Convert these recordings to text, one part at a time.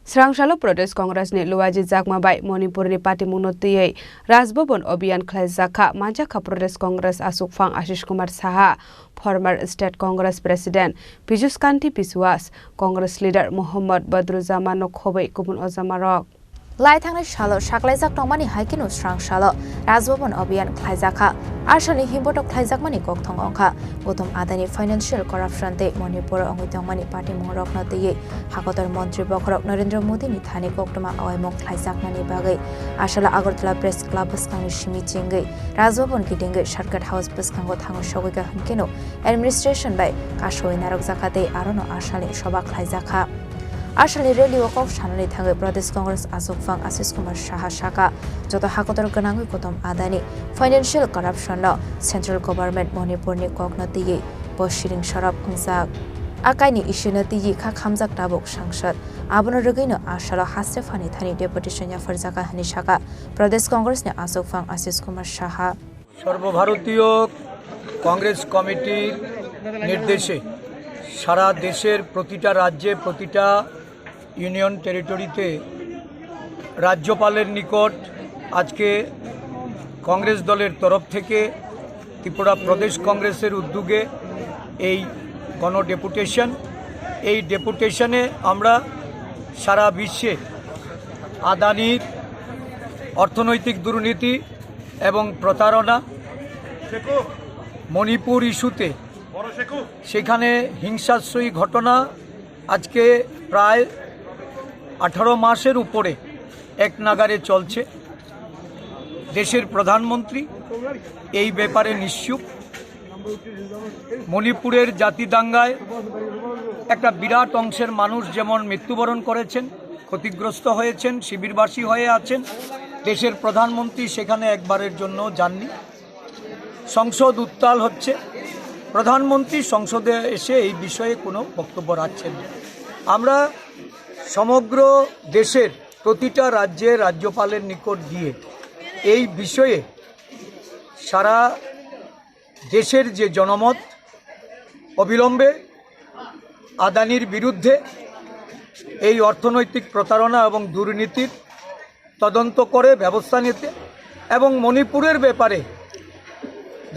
Srangsalo Pradesh Congress ni Luwaji Jakmabai Manipur ni Parti Munotiyai Rajbhavan Abhiyan Khlaijaka Manjaka Pradesh Congress Asukphang Ashish Kumar Saha former State Congress President Piyush Kanti Biswas Congress leader Mohammad Badruzzaman Khobai Kubun Ozamarok Lai thangna shalo shaklaijak tongmani haikinu Srangsalo Rajbhavan Abhiyan Khlaijaka Ashani himbotok Khlaijakmani kokthong ongkha Utom Adani financial corruption te Manipur ongitongmani party mongrok na te Hakotar Mantri Bokrok Narendra Modi ni thani koktoma awaimok Khlaijakmani bagai Ashala Agartala Press Club bskangni shimi chingai Rajbhavan kitingai Sharkat House bskango thango shogiga hunkeno administration by Kashoi narok zakate arono ashali shoba Khlaijaka Ashali rally walk-off Shanali Thangai Pradesh Congress Asukphang Ashish Kumar Saha Shaka Joto Hakotar Ganangui Kotom Adani Financial Corruption Law Central Government Manipur ni Kokna Tiye Poshiring Sharap Hungsak Akaini Ishuna Tiye Kak Hamzak Tabok Sangsad Abono Rugino Ashala Hasrefani Thani Deputation Ya Farzaka Hani Shaka Pradesh Congress ni Asukphang Ashish Kumar Saha সর্বভারতীয় কংগ্রেস কমিটির নির্দেশে সারা দেশের প্রতিটা রাজ্যে প্রতিটা union টেরিটরিতে রাজ্যপালের নিকট আজকে কংগ্রেস দলের তরফ থেকে ত্রিপুরা প্রদেশ কংগ্রেসের উদ্যোগে এই গণডেপুটেশন এই ডেপুটেশনে আমরা সারা বিশ্বে আদানির অর্থনৈতিক দুর্নীতি এবং প্রতারণা মণিপুর ইস্যুতে সেখানে হিংসাত্মক ঘটনা আজকে প্রায় 18 মাসের উপরে এক নাগারে চলছে দেশের প্রধানমন্ত্রী এই ব্যাপারে নিশ্চুপ মণিপুরের জাতি দাঙ্গায় একটা বিরাট অংশের মানুষ যেমন মৃত্যুবরণ করেছেন ক্ষতিগ্রস্ত হয়েছেন শিবিরবাসী হয়ে আছেন দেশের প্রধানমন্ত্রী সেখানে একবারের জন্য যাননি সংসদ উত্তাল হচ্ছে প্রধানমন্ত্রী সংসদে এসে এই বিষয়ে কোনো বক্তব্য রাখছেন না আমরা সমগ্র দেশের প্রতিটা রাজ্যে রাজ্যপালের নিকট গিয়ে এই বিষয়ে সারা দেশের যে জনমত অবিলম্বে আদানির বিরুদ্ধে এই অর্থনৈতিক প্রতারণা এবং দুর্নীতির তদন্ত করে ব্যবস্থা নিতে এবং মণিপুরের ব্যাপারে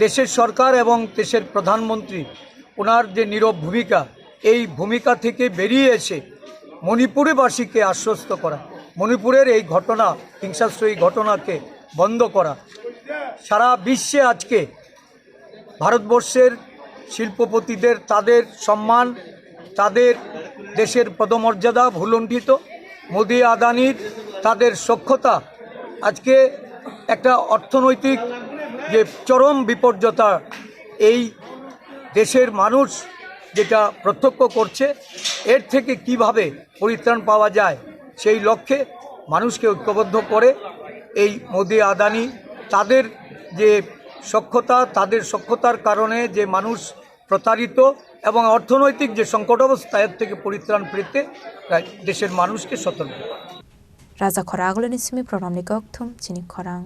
দেশের সরকার এবং দেশের প্রধানমন্ত্রী ওনার যে নীরব ভূমিকা এই ভূমিকা থেকে বেরিয়ে এসে মণিপুরবাসীকে আশ্বস্ত করা মণিপুরের এই ঘটনা হিংসাত্মক ঘটনাকে বন্ধ করা সারা বিশ্বে আজকে ভারতবর্ষের শিল্পপতিদের তাদের সম্মান তাদের দেশের পদমর্যাদা ভুলুণ্ঠিত মোদি আদানির তাদের সখ্যতা আজকে একটা অর্থনৈতিক যে চরম বিপর্যতা এই দেশের মানুষ যেটা প্রত্যক্ষ করছে এর থেকে কিভাবে পরিত্রাণ পাওয়া যায় সেই লক্ষ্যে মানুষকে ঐক্যবদ্ধ করে এই মোদি আদানি তাদের যে সখ্যতা তাদের সখ্যতার কারণে যে মানুষ প্রতারিত এবং অর্থনৈতিক যে সংকটাবস্থা এর থেকে পরিত্রাণ পেতে দেশের মানুষকে সতর্ক রাজা খরাগলনি সিমি প্রণামনি গকথুম চিনি খরাং